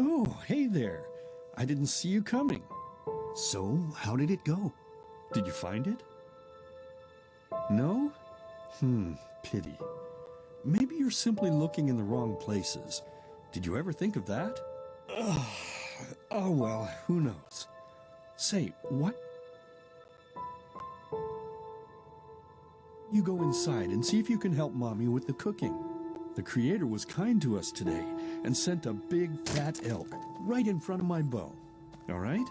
Oh, hey there. I didn't see you coming. So, how did it go? Did you find it? No? Pity. Maybe you're simply looking in the wrong places. Did you ever think of that? Oh well, who knows? Say, what? You go inside and see if you can help Mommy with the cooking. The Creator was kind to us today and sent a big fat elk right in front of my bow. All right?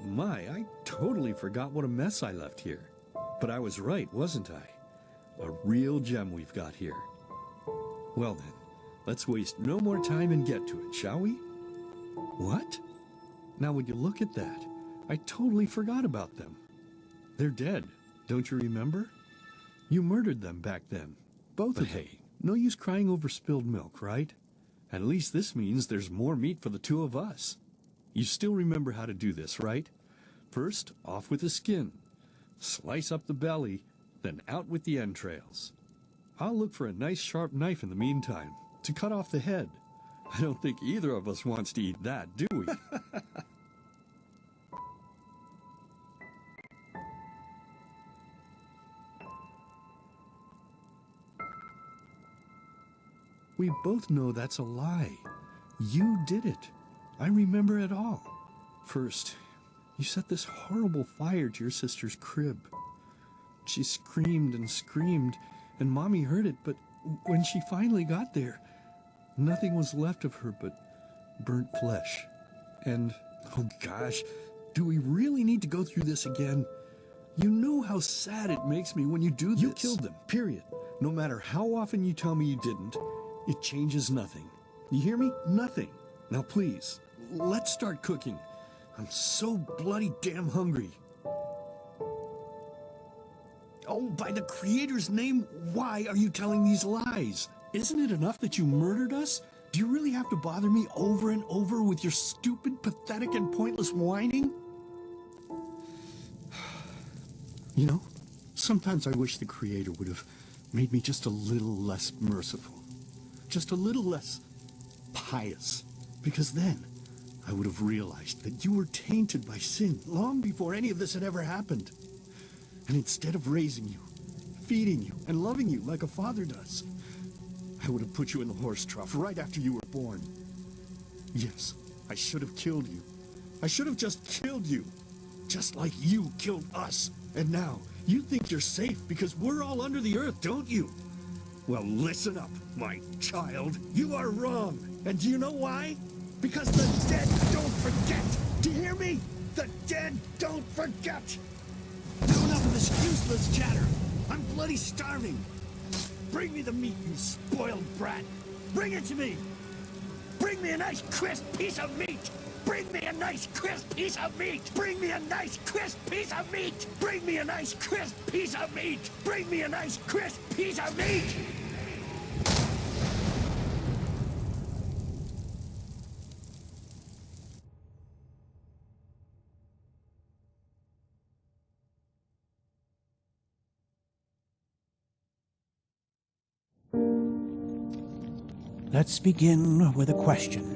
My, I totally forgot what a mess I left here. But I was right, wasn't I? A real gem we've got here. Well then, let's waste no more time and get to it, shall we? What? Now would you look at that? I totally forgot about them. They're dead, don't you remember? You murdered them back then, both of them. Hey, no use crying over spilled milk, right? At least this means there's more meat for the two of us. You still remember how to do this, right? First, off with the skin. Slice up the belly, then out with the entrails. I'll look for a nice sharp knife in the meantime, to cut off the head. I don't think either of us wants to eat that, do we? We both know that's a lie. You did it. I remember it all. First, you set this horrible fire to your sister's crib. She screamed and screamed, and Mommy heard it, but when she finally got there, nothing was left of her but burnt flesh. And, oh gosh, do we really need to go through this again? You know how sad it makes me when you do this. You killed them, period. No matter how often you tell me you didn't, it changes nothing. You hear me? Nothing. Now please, let's start cooking. I'm so bloody damn hungry. Oh, by the Creator's name, why are you telling these lies? Isn't it enough that you murdered us? Do you really have to bother me over and over with your stupid, pathetic, and pointless whining? You know, sometimes I wish the Creator would have made me just a little less merciful. Just a little less pious. Because then I would have realized that you were tainted by sin long before any of this had ever happened. And instead of raising you, feeding you, and loving you like a father does, I would have put you in the horse trough right after you were born. Yes, I should have killed you. I should have just killed you. Just like you killed us. And now, you think you're safe because we're all under the earth, don't you? Well, listen up, my child. You are wrong. And do you know why? Because the dead don't forget! Do you hear me? The dead don't forget! Now enough of this useless chatter! I'm bloody starving! Bring me the meat, you spoiled brat! Bring it to me! Bring me a nice crisp piece of meat! Bring me a nice crisp piece of meat! Bring me a nice crisp piece of meat! Bring me a nice crisp piece of meat! Bring me a nice crisp piece of meat! Let's begin with a question.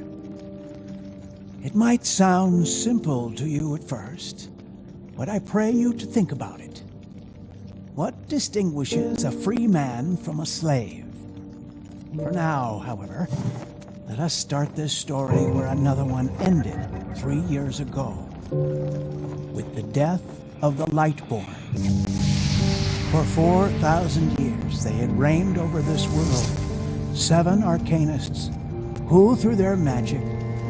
It might sound simple to you at first, but I pray you to think about it. What distinguishes a free man from a slave? For now, however, let us start this story where another one ended 3 years ago, with the death of the Lightborn. For 4,000 years they had reigned over this world, 7 arcanists who, through their magic,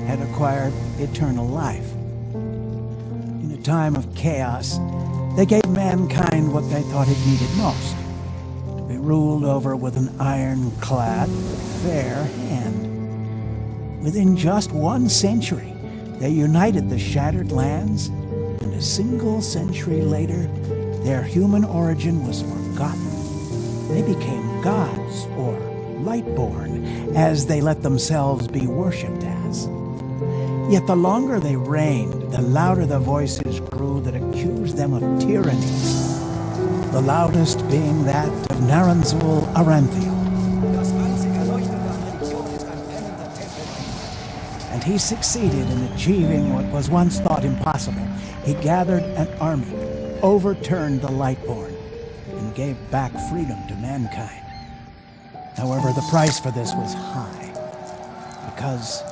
had acquired eternal life. In a time of chaos, they gave mankind what they thought it needed most. They ruled over with an ironclad, fair hand. Within just 1 century, they united the shattered lands, and a single century later, their human origin was forgotten. They became gods, or Lightborn, as they let themselves be worshipped as. Yet the longer they reigned, the louder the voices grew that accused them of tyranny. The loudest being that of Naranzul Aranthiel. And he succeeded in achieving what was once thought impossible. He gathered an army, overturned the Lightborn, and gave back freedom to mankind. However, the price for this was high, because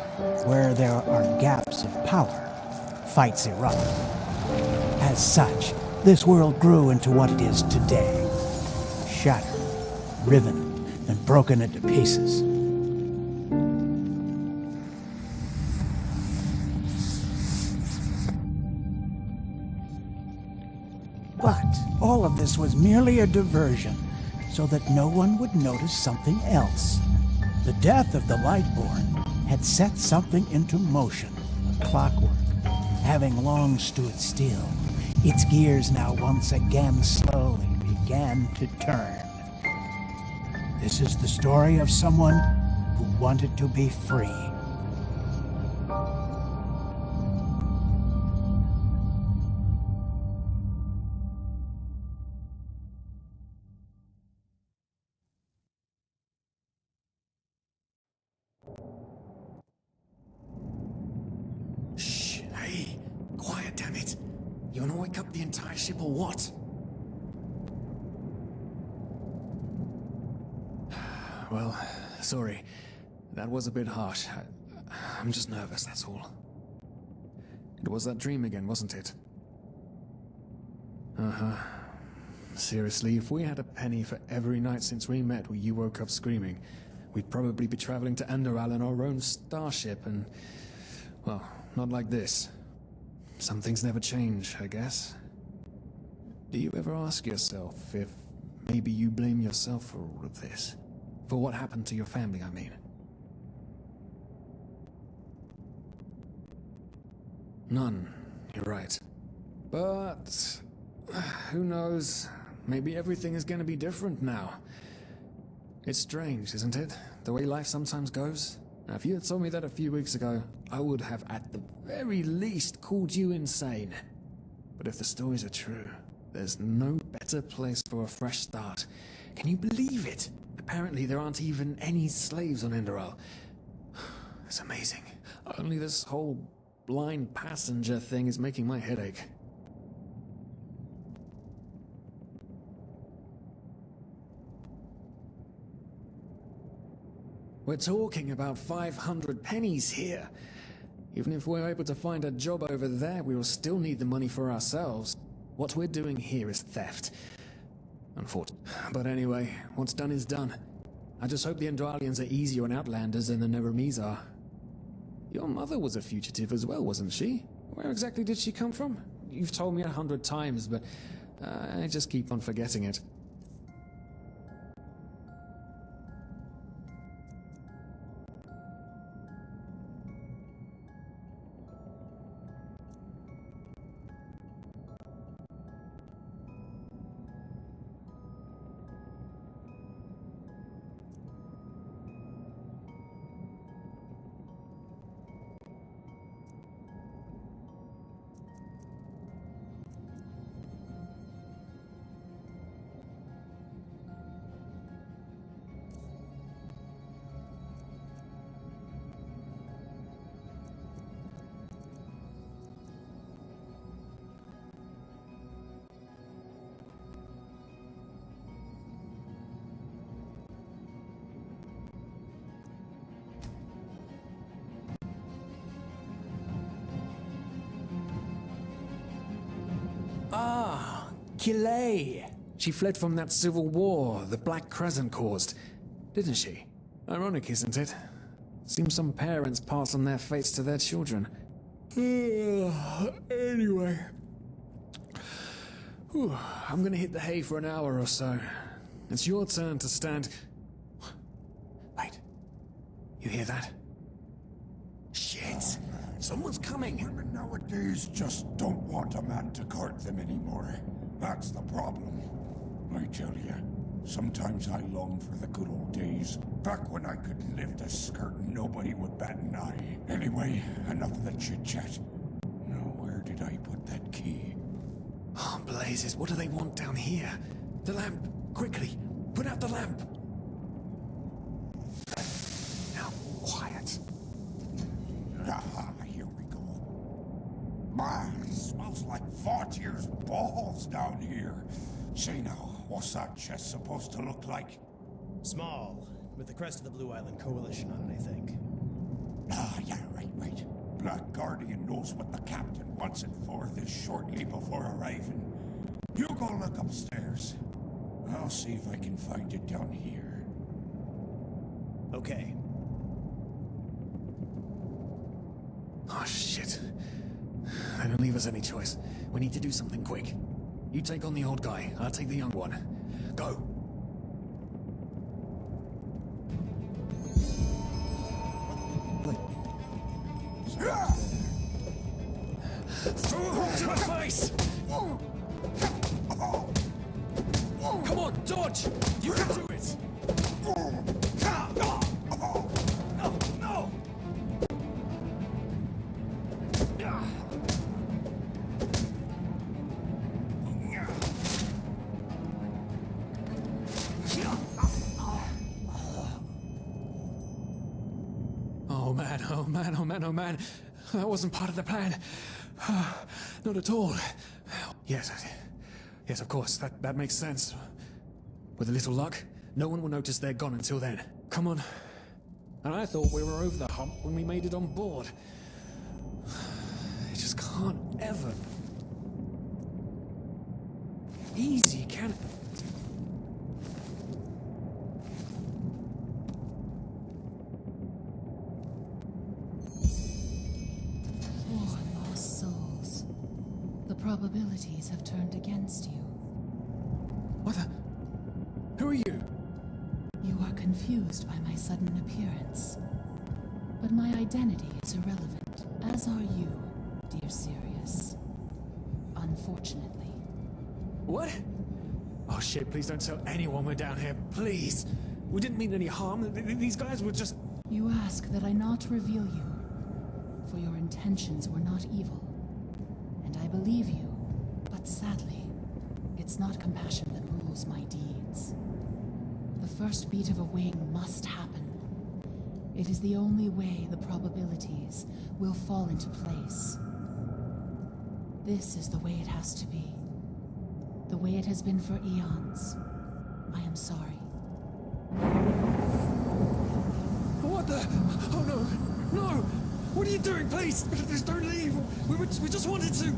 where there are gaps of power, fights erupt. As such, this world grew into what it is today, shattered, riven, and broken into pieces. But all of this was merely a diversion, so that no one would notice something else. The death of the Lightborn had set something into motion, a clockwork, having long stood still. Its gears now once again slowly began to turn. This is the story of someone who wanted to be free. Shh, hey, quiet, damn it. You wanna wake up the entire ship or what? Well, sorry. That was a bit harsh. I'm just nervous, that's all. It was that dream again, wasn't it? Uh-huh. Seriously, if we had a penny for every night since we met where you woke up screaming, we'd probably be traveling to Enderal in our own starship and... well, not like this. Some things never change, I guess. Do you ever ask yourself if maybe you blame yourself for all of this? For what happened to your family, I mean? None, you're right. But... who knows? Maybe everything is gonna be different now. It's strange, isn't it? The way life sometimes goes? Now, if you had told me that a few weeks ago, I would have at the very least called you insane. But if the stories are true, there's no better place for a fresh start. Can you believe it? Apparently there aren't even any slaves on Enderal. It's amazing. Only this whole blind passenger thing is making my head ache. We're talking about 500 pennies here. Even if we're able to find a job over there, we will still need the money for ourselves. What we're doing here is theft. Unfortunately. But anyway, what's done is done. I just hope the Endralians are easier on Outlanders than the Neremes are. Your mother was a fugitive as well, wasn't she? Where exactly did she come from? You've told me 100 times, but I just keep on forgetting it. Ah, Kilay. She fled from that civil war the Black Crescent caused, didn't she? Ironic, isn't it? Seems some parents pass on their fates to their children. Anyway. Whew, I'm gonna hit the hay for an hour or so. It's your turn to stand... Wait. You hear that? Shit! Someone's coming! Women nowadays just don't want a man to guard them anymore. That's the problem. I tell you, sometimes I long for the good old days, back when I could lift a skirt and nobody would bat an eye. Anyway, enough of the chit-chat. Now, where did I put that key? Oh, blazes, what do they want down here? The lamp! Quickly! Put out the lamp! Now, quiet. Ah, here we go. Man, it smells like Vaughtier's balls down here. Say now, what's that chest supposed to look like? Small, with the crest of the Blue Island Coalition on it, I think. Ah, yeah, right. Black Guardian knows what the captain wants it for this shortly before arriving. You go look upstairs. I'll see if I can find it down here. Okay. Oh, shit. They don't leave us any choice. We need to do something quick. You take on the old guy, I'll take the young one. Go! Throw a hook to the face! Come on, dodge! You can do it! No! No! Oh man. That wasn't part of the plan. Not at all. Yes, of course. That makes sense. With a little luck, no one will notice they're gone until then. Come on. And I thought we were over the hump when we made it on board. It just can't ever... Easy, can it? Probabilities have turned against you. What the? Who are you? You are confused by my sudden appearance. But my identity is irrelevant, as are you, dear Sirius. Unfortunately. What? Oh shit, please don't tell anyone we're down here, please. We didn't mean any harm. These guys were just... You ask that I not reveal you, for your intentions were not evil. And I believe you, but sadly, it's not compassion that rules my deeds. The first beat of a wing must happen. It is the only way the probabilities will fall into place. This is the way it has to be. The way it has been for eons. I am sorry. What the? Oh no! No! What are you doing? Please! Just don't leave! We just wanted to...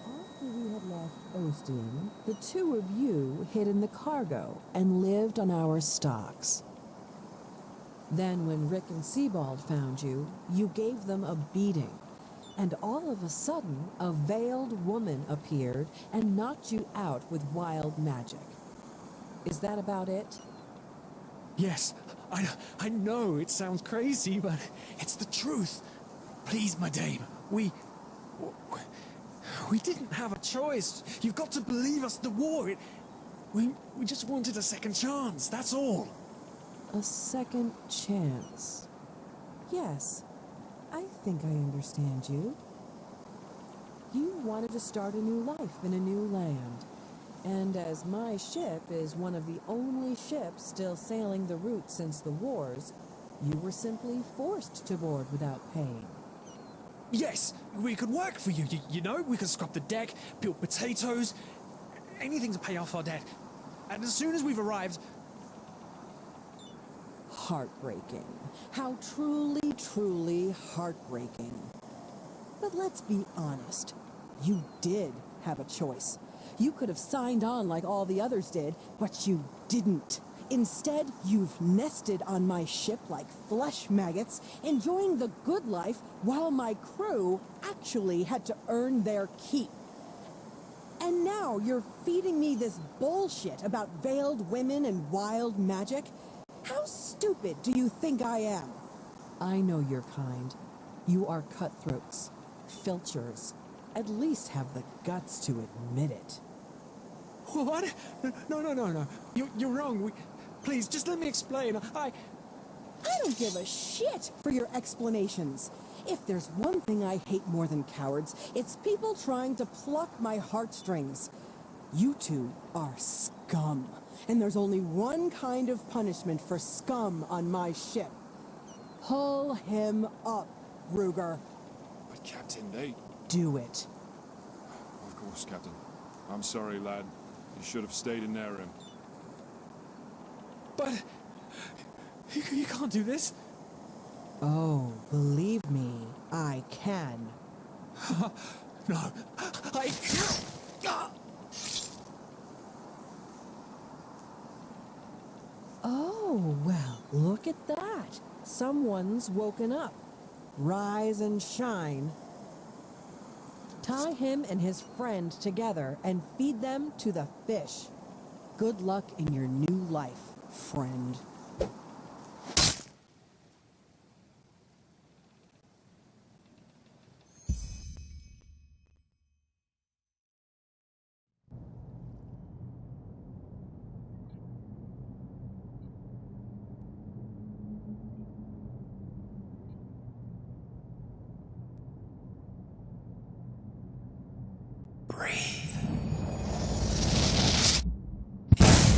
After we had left Ostium, the two of you hid in the cargo and lived on our stocks. Then when Rick and Sebald found you, you gave them a beating. And all of a sudden, a veiled woman appeared and knocked you out with wild magic. Is that about it? Yes, I know it sounds crazy, but it's the truth. Please, my dame, we didn't have a choice. You've got to believe us, the war, we just wanted a second chance, that's all. A second chance. Yes, I think I understand you. You wanted to start a new life in a new land. And as my ship is one of the only ships still sailing the route since the wars, you were simply forced to board without paying. Yes, we could work for you, you know? We could scrub the deck, peel potatoes, anything to pay off our debt. And as soon as we've arrived... Heartbreaking. How truly, truly heartbreaking. But let's be honest. You did have a choice. You could have signed on like all the others did, but you didn't. Instead, you've nested on my ship like flesh maggots, enjoying the good life while my crew actually had to earn their keep. And now you're feeding me this bullshit about veiled women and wild magic? How stupid do you think I am? I know your kind. You are cutthroats, filchers. At least have the guts to admit it. What? No. You're wrong. Please, just let me explain. I don't give a shit for your explanations. If there's one thing I hate more than cowards, it's people trying to pluck my heartstrings. You two are scum. And there's only one kind of punishment for scum on my ship. Pull him up, Ruger. But Captain, they... Do it. Of course, Captain. I'm sorry, lad. You should have stayed in their room. But... You can't do this. Oh, believe me, I can. No, I... Oh, well, look at that. Someone's woken up. Rise and shine. Tie him and his friend together and feed them to the fish. Good luck in your new life, friend.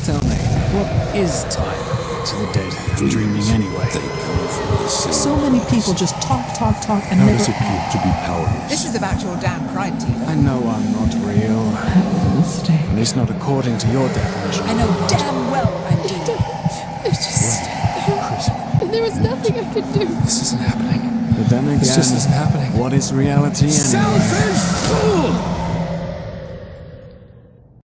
Tell me, what is time to the dead and dreaming anyway? So many people just talk, and How never... does it feel to be powerless? This is about your damn pride, Tina. I know I'm not real. At least not according to your definition. I know damn well I'm doing. It's just... There was nothing I could do. This isn't happening. But then again, This just isn't happening. What is reality anyway? Selfish fool!